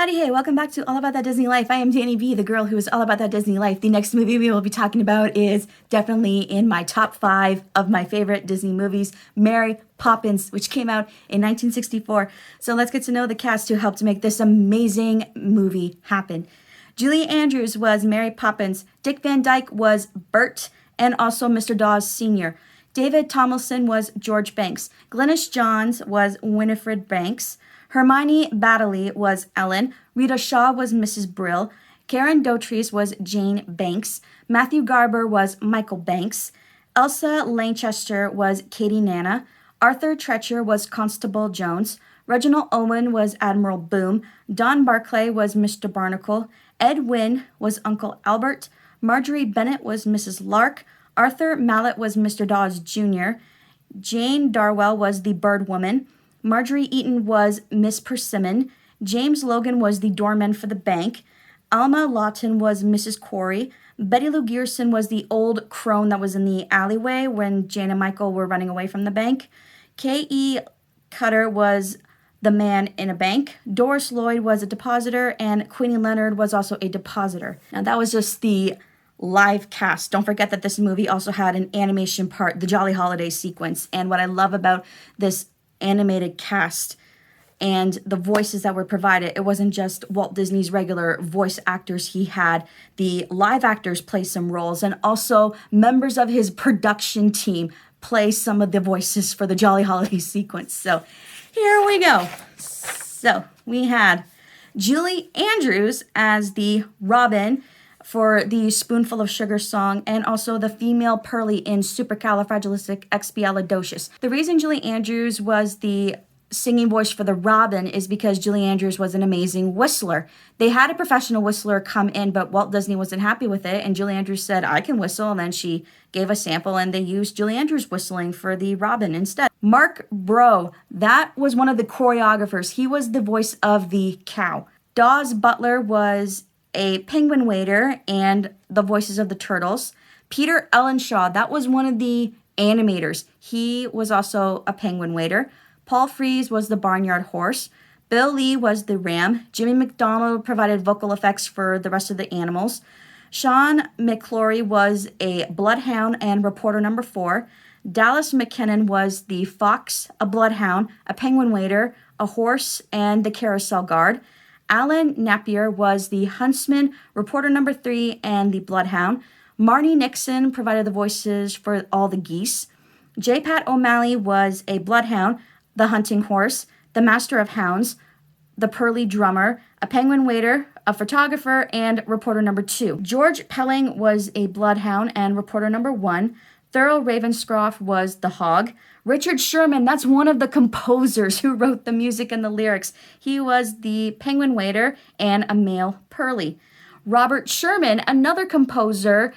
Howdy, hey, welcome back to All About That Disney Life. I am Danny B, the girl who is all about that Disney life. The next movie we will be talking about is definitely in my top 5 of my favorite Disney movies, Mary Poppins, which came out in 1964. So let's get to know the cast who helped make this amazing movie happen. Julie Andrews was Mary Poppins. Dick Van Dyke was Bert, and also Mr. Dawes Sr. David Tomlinson was George Banks. Glynis Johns was Winifred Banks. Hermione Baddeley was Ellen. Rita Shaw was Mrs. Brill. Karen Dotrice was Jane Banks. Matthew Garber was Michael Banks. Elsa Lanchester was Katie Nana. Arthur Treacher was Constable Jones. Reginald Owen was Admiral Boom. Don Barclay was Mr. Barnacle. Ed Wynn was Uncle Albert. Marjorie Bennett was Mrs. Lark. Arthur Mallet was Mr. Dawes Jr. Jane Darwell was the Bird Woman. Marjorie Eaton was Miss Persimmon. James Logan was the doorman for the bank. Alma Lawton was Mrs. Corey. Betty Lou Gearson was the old crone that was in the alleyway when Jane and Michael were running away from the bank. K.E. Cutter was the man in a bank. Doris Lloyd was a depositor, and Queenie Leonard was also a depositor. Now that was just the live cast. Don't forget that this movie also had an animation part, the Jolly Holiday sequence. And what I love about this animated cast and the voices that were provided, it wasn't just Walt Disney's regular voice actors. He had the live actors play some roles, and also members of his production team play some of the voices for the Jolly Holiday sequence. So here we go. So we had Julie Andrews as the Robin for the Spoonful of Sugar song, and also the female Pearly in Supercalifragilisticexpialidocious. The reason Julie Andrews was the singing voice for the Robin is because Julie Andrews was an amazing whistler. They had a professional whistler come in, but Walt Disney wasn't happy with it, and Julie Andrews said, I can whistle, and then she gave a sample, and they used Julie Andrews whistling for the Robin instead. Mark Bro, that was one of the choreographers. He was the voice of the cow. Dawes Butler was a penguin waiter and the voices of the turtles. Peter Ellenshaw, that was one of the animators. He was also a penguin waiter. Paul Frees was the barnyard horse. Bill Lee was the ram. Jimmy McDonald provided vocal effects for the rest of the animals. Sean McClory was a bloodhound and reporter number 4. Dallas McKinnon was the fox, a bloodhound, a penguin waiter, a horse, and the carousel guard. Alan Napier was the huntsman, reporter number 3, and the bloodhound. Marnie Nixon provided the voices for all the geese. J. Pat O'Malley was a bloodhound, the hunting horse, the master of hounds, the pearly drummer, a penguin waiter, a photographer, and reporter number 2. George Pelling was a bloodhound and reporter number 1. Thurl Ravenscroft was the hog. Richard Sherman, that's one of the composers who wrote the music and the lyrics. He was the penguin waiter and a male Pearly. Robert Sherman, another composer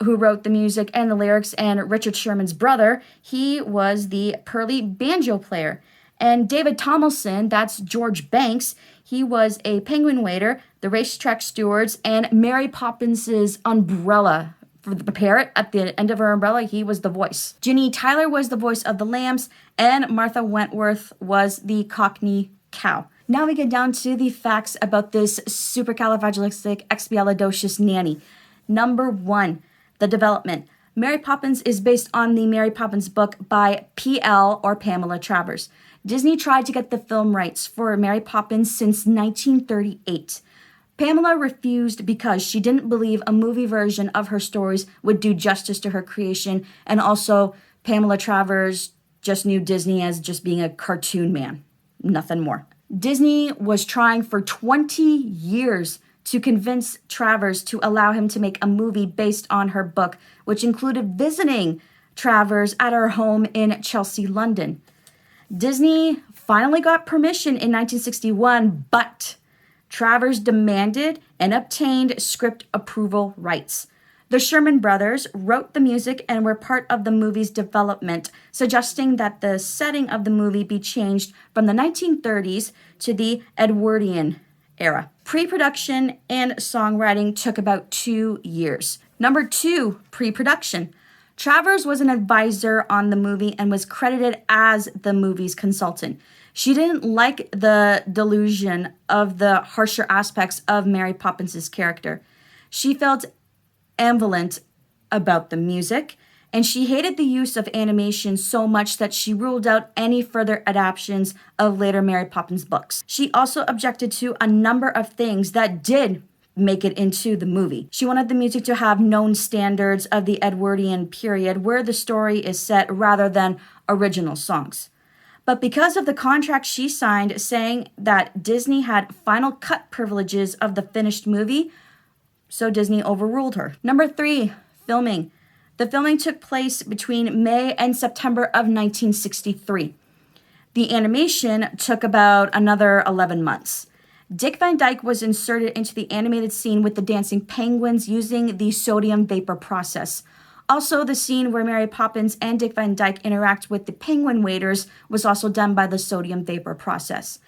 who wrote the music and the lyrics, and Richard Sherman's brother, he was the Pearly banjo player. And David Tomlinson, that's George Banks, he was a penguin waiter, the racetrack stewards, and Mary Poppins' umbrella. For the parrot at the end of her umbrella, he was the voice. Ginny Tyler was the voice of the lambs, and Martha Wentworth was the Cockney cow. Now we get down to the facts about this supercalifragilisticexpialidocious nanny. Number 1, the development. Mary Poppins is based on the Mary Poppins book by P.L. or Pamela Travers. Disney tried to get the film rights for Mary Poppins since 1938. Pamela refused because she didn't believe a movie version of her stories would do justice to her creation, and also Pamela Travers just knew Disney as just being a cartoon man, nothing more. Disney was trying for 20 years to convince Travers to allow him to make a movie based on her book, which included visiting Travers at her home in Chelsea, London. Disney finally got permission in 1961, but Travers demanded and obtained script approval rights. The Sherman brothers wrote the music and were part of the movie's development, suggesting that the setting of the movie be changed from the 1930s to the Edwardian era. Pre-production and songwriting took about 2 years. Number 2, pre-production. Travers was an advisor on the movie and was credited as the movie's consultant. She didn't like the delusion of the harsher aspects of Mary Poppins' character. She felt ambivalent about the music, and she hated the use of animation so much that she ruled out any further adaptations of later Mary Poppins books. She also objected to a number of things that did make it into the movie. She wanted the music to have known standards of the Edwardian period where the story is set rather than original songs. But because of the contract she signed saying that Disney had final cut privileges of the finished movie, so Disney overruled her. Number 3, filming. The filming took place between May and September of 1963. The animation took about another 11 months. Dick Van Dyke was inserted into the animated scene with the dancing penguins using the sodium vapor process. Also, the scene where Mary Poppins and Dick Van Dyke interact with the penguin waiters was also done by the sodium vapor process.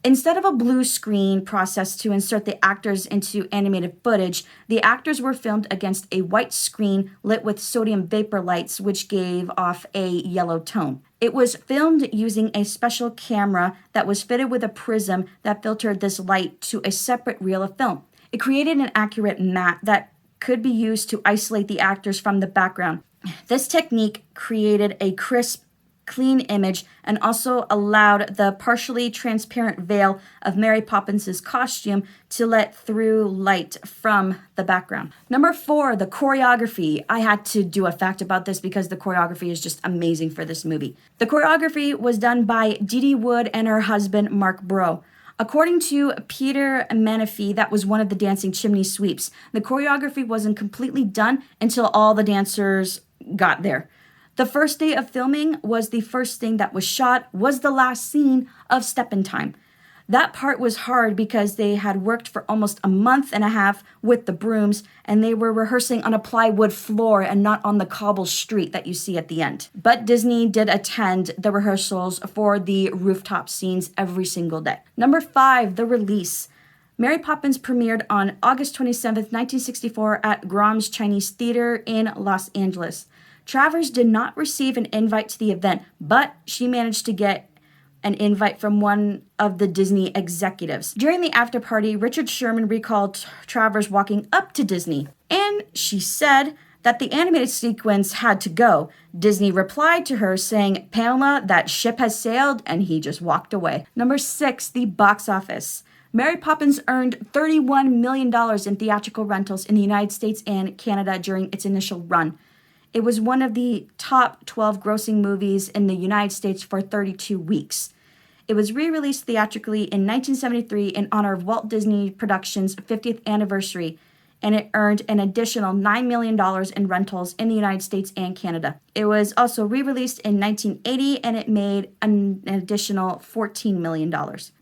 Instead of a blue screen process to insert the actors into animated footage, the actors were filmed against a white screen lit with sodium vapor lights, which gave off a yellow tone. It was filmed using a special camera that was fitted with a prism that filtered this light to a separate reel of film. It created an accurate matte that could be used to isolate the actors from the background. This technique created a crisp, clean image and also allowed the partially transparent veil of Mary Poppins' costume to let through light from the background. Number 4, the choreography. I had to do a fact about this because the choreography is just amazing for this movie. The choreography was done by Dee Dee Wood and her husband, Mark Bro. According to Peter Menefee, that was one of the dancing chimney sweeps. The choreography wasn't completely done until all the dancers got there. The first day of filming was the first thing that was shot, was the last scene of Steppin' Time. That part was hard because they had worked for almost a month and a half with the brooms, and they were rehearsing on a plywood floor and not on the cobble street that you see at the end. But Disney did attend the rehearsals for the rooftop scenes every single day. Number 5, the release. Mary Poppins premiered on August 27th, 1964 at Graham's Chinese Theater in Los Angeles. Travers did not receive an invite to the event, but she managed to get an invite from one of the Disney executives. During the after party, Richard Sherman recalled Travers walking up to Disney, and she said that the animated sequence had to go. Disney replied to her saying, "Pamela, that ship has sailed," and he just walked away. Number 6, the box office. Mary Poppins earned $31 million in theatrical rentals in the United States and Canada during its initial run. It was one of the top 12 grossing movies in the United States for 32 weeks. It was re-released theatrically in 1973 in honor of Walt Disney Productions' 50th anniversary, and it earned an additional $9 million in rentals in the United States and Canada. It was also re-released in 1980, and it made an additional $14 million.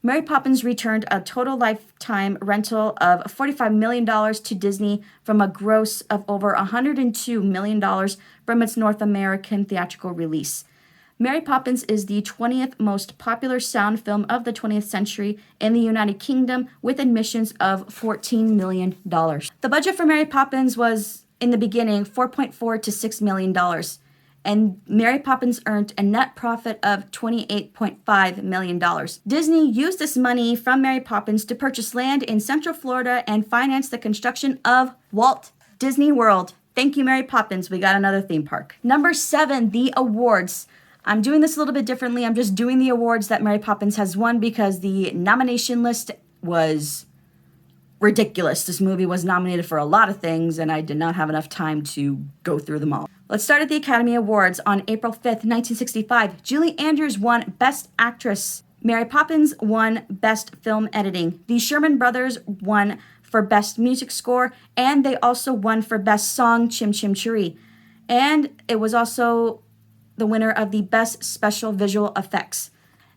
Mary Poppins returned a total lifetime rental of $45 million to Disney from a gross of over $102 million from its North American theatrical release. Mary Poppins is the 20th most popular sound film of the 20th century in the United Kingdom with admissions of $14 million. The budget for Mary Poppins was, in the beginning, $4.4 to $6 million, and Mary Poppins earned a net profit of $28.5 million. Disney used this money from Mary Poppins to purchase land in Central Florida and finance the construction of Walt Disney World. Thank you, Mary Poppins. We got another theme park. Number 7, the awards. I'm doing this a little bit differently. I'm just doing the awards that Mary Poppins has won because the nomination list was ridiculous. This movie was nominated for a lot of things, and I did not have enough time to go through them all. Let's start at the Academy Awards. On April 5th, 1965, Julie Andrews won Best Actress. Mary Poppins won Best Film Editing. The Sherman Brothers won for Best Music Score, and they also won for Best Song, Chim Chim Cheree. And it was also the winner of the Best Special Visual Effects.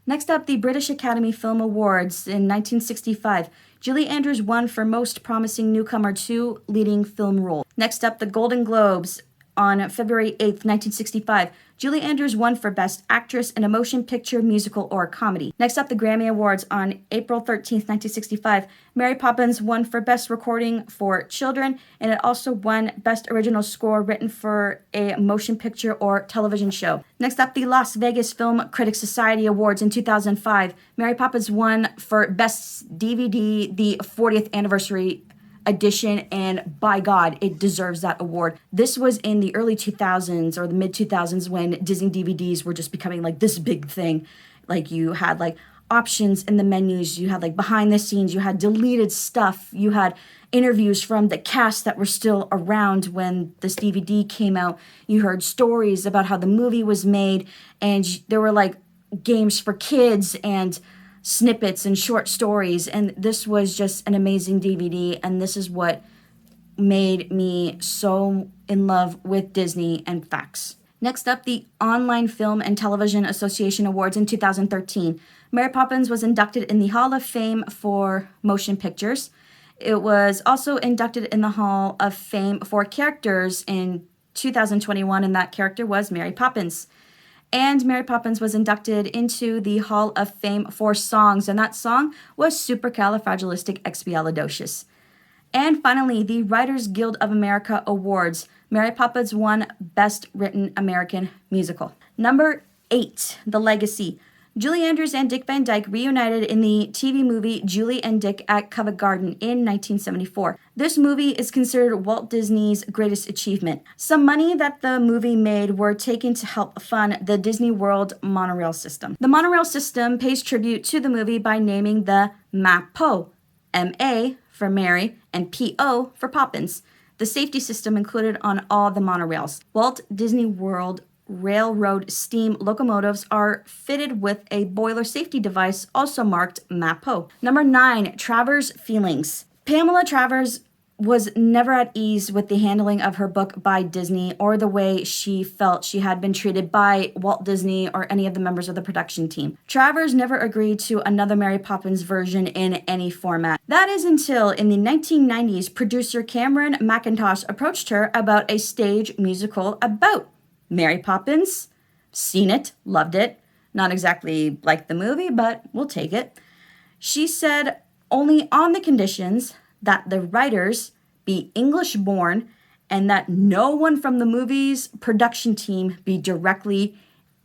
Next up, the British Academy Film Awards in 1965. Julie Andrews won for Most Promising Newcomer to Leading Film Role. Next up, the Golden Globes. on February 8th, 1965. Julie Andrews won for Best Actress in a Motion Picture, Musical, or Comedy. Next up, the Grammy Awards on April 13th, 1965. Mary Poppins won for Best Recording for Children, and it also won Best Original Score written for a motion picture or television show. Next up, the Las Vegas Film Critics Society Awards in 2005. Mary Poppins won for Best DVD, the 40th anniversary edition, and by God, it deserves that award. This was in the early 2000s or the mid 2000s when Disney DVDs were just becoming like this big thing. Like you had like options in the menus, you had like behind the scenes, you had deleted stuff, you had interviews from the cast that were still around when this DVD came out. You heard stories about how the movie was made, and there were like games for kids and snippets and short stories, and this was just an amazing DVD, and this is what made me so in love with Disney and facts. Next up, the Online Film and Television Association Awards in 2013. Mary Poppins was inducted in the Hall of Fame for Motion Pictures. It was also inducted in the Hall of Fame for Characters in 2021, and that character was Mary Poppins. And Mary Poppins was inducted into the Hall of Fame for songs, and that song was Supercalifragilisticexpialidocious. And finally, the Writers Guild of America Awards. Mary Poppins won Best Written American Musical. Number 8, The Legacy. Julie Andrews and Dick Van Dyke reunited in the TV movie Julie and Dick at Covent Garden in 1974. This movie is considered Walt Disney's greatest achievement. Some money that the movie made were taken to help fund the Disney World monorail system. The monorail system pays tribute to the movie by naming the MAPO, M-A for Mary and P-O for Poppins, the safety system included on all the monorails. Walt Disney World Railroad steam locomotives are fitted with a boiler safety device also marked MAPO. Number 9, Travers' feelings. Pamela Travers was never at ease with the handling of her book by Disney or the way she felt she had been treated by Walt Disney or any of the members of the production team. Travers never agreed to another Mary Poppins version in any format. That is until in the 1990s, producer Cameron McIntosh approached her about a stage musical about Mary Poppins. Seen it, loved it. Not exactly like the movie, but we'll take it. She said only on the conditions that the writers be English born and that no one from the movie's production team be directly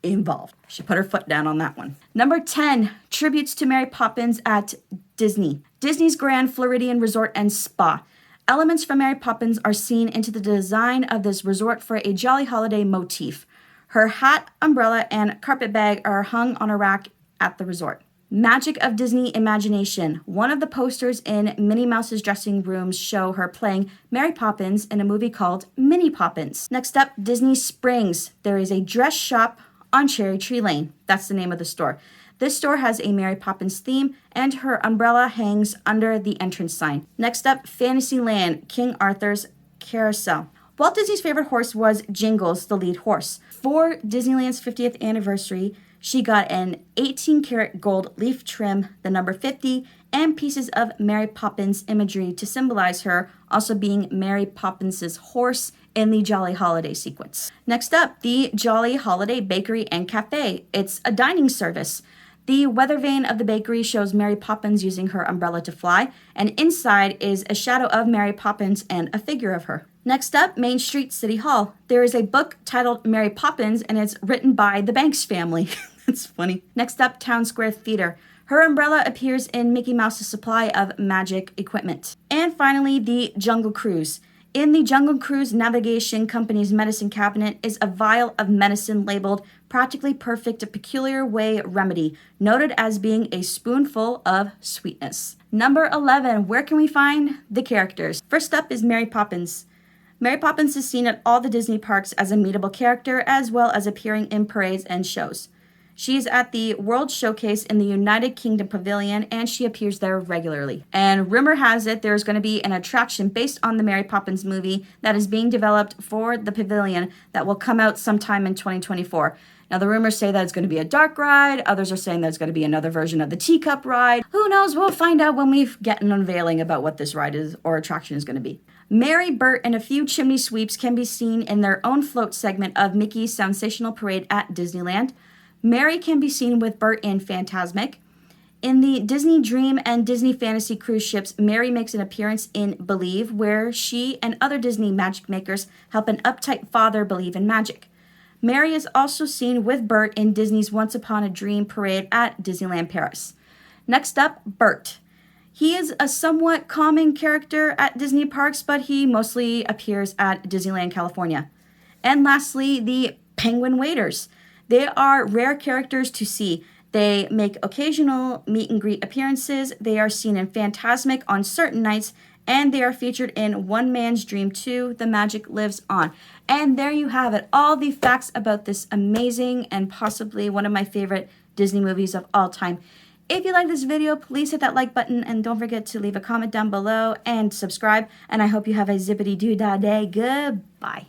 involved. She put her foot down on that one. Number 10, tributes to Mary Poppins at Disney. Disney's Grand Floridian Resort and Spa. Elements from Mary Poppins are seen into the design of this resort for a jolly holiday motif. Her hat, umbrella, and carpet bag are hung on a rack at the resort. Magic of Disney Imagination. One of the posters in Minnie Mouse's dressing rooms show her playing Mary Poppins in a movie called Mini Poppins. Next up, Disney Springs. There is a dress shop on Cherry Tree Lane. That's the name of the store. This store has a Mary Poppins theme, and her umbrella hangs under the entrance sign. Next up, Fantasyland, King Arthur's Carousel. Walt Disney's favorite horse was Jingles, the lead horse. For Disneyland's 50th anniversary, she got an 18-karat gold leaf trim, the number 50, and pieces of Mary Poppins imagery to symbolize her also being Mary Poppins' horse in the Jolly Holiday sequence. Next up, the Jolly Holiday Bakery and Cafe. It's a dining service. The weather vane of the bakery shows Mary Poppins using her umbrella to fly, and inside is a shadow of Mary Poppins and a figure of her. Next up, Main Street City Hall. There is a book titled Mary Poppins, and it's written by the Banks family. That's funny. Next up, Town Square Theater. Her umbrella appears in Mickey Mouse's supply of magic equipment. And finally, the Jungle Cruise. In the Jungle Cruise Navigation Company's medicine cabinet is a vial of medicine labeled Practically Perfect Peculiar Way Remedy, noted as being a spoonful of sweetness. Number 11, where can we find the characters? First up is Mary Poppins. Mary Poppins is seen at all the Disney parks as a meetable character, as well as appearing in parades and shows. She is at the World Showcase in the United Kingdom Pavilion, and she appears there regularly. And rumor has it there's going to be an attraction based on the Mary Poppins movie that is being developed for the pavilion that will come out sometime in 2024. Now, the rumors say that it's going to be a dark ride. Others are saying that it's going to be another version of the teacup ride. Who knows? We'll find out when we get an unveiling about what this ride is or attraction is going to be. Mary, Bert, and a few chimney sweeps can be seen in their own float segment of Mickey's Sensational Parade at Disneyland. Mary can be seen with Bert in Fantasmic. In the Disney Dream and Disney Fantasy cruise ships, Mary makes an appearance in Believe, where she and other Disney magic makers help an uptight father believe in magic. Mary is also seen with Bert in Disney's Once Upon a Dream parade at Disneyland Paris. Next up, Bert. He is a somewhat common character at Disney parks, but he mostly appears at Disneyland, California. And lastly, the Penguin Waiters. They are rare characters to see. They make occasional meet and greet appearances. They are seen in Fantasmic on certain nights, and they are featured in One Man's Dream 2, The Magic Lives On. And there you have it, all the facts about this amazing and possibly one of my favorite Disney movies of all time. If you like this video, please hit that like button and don't forget to leave a comment down below and subscribe. And I hope you have a zippity-doo-dah day. Goodbye.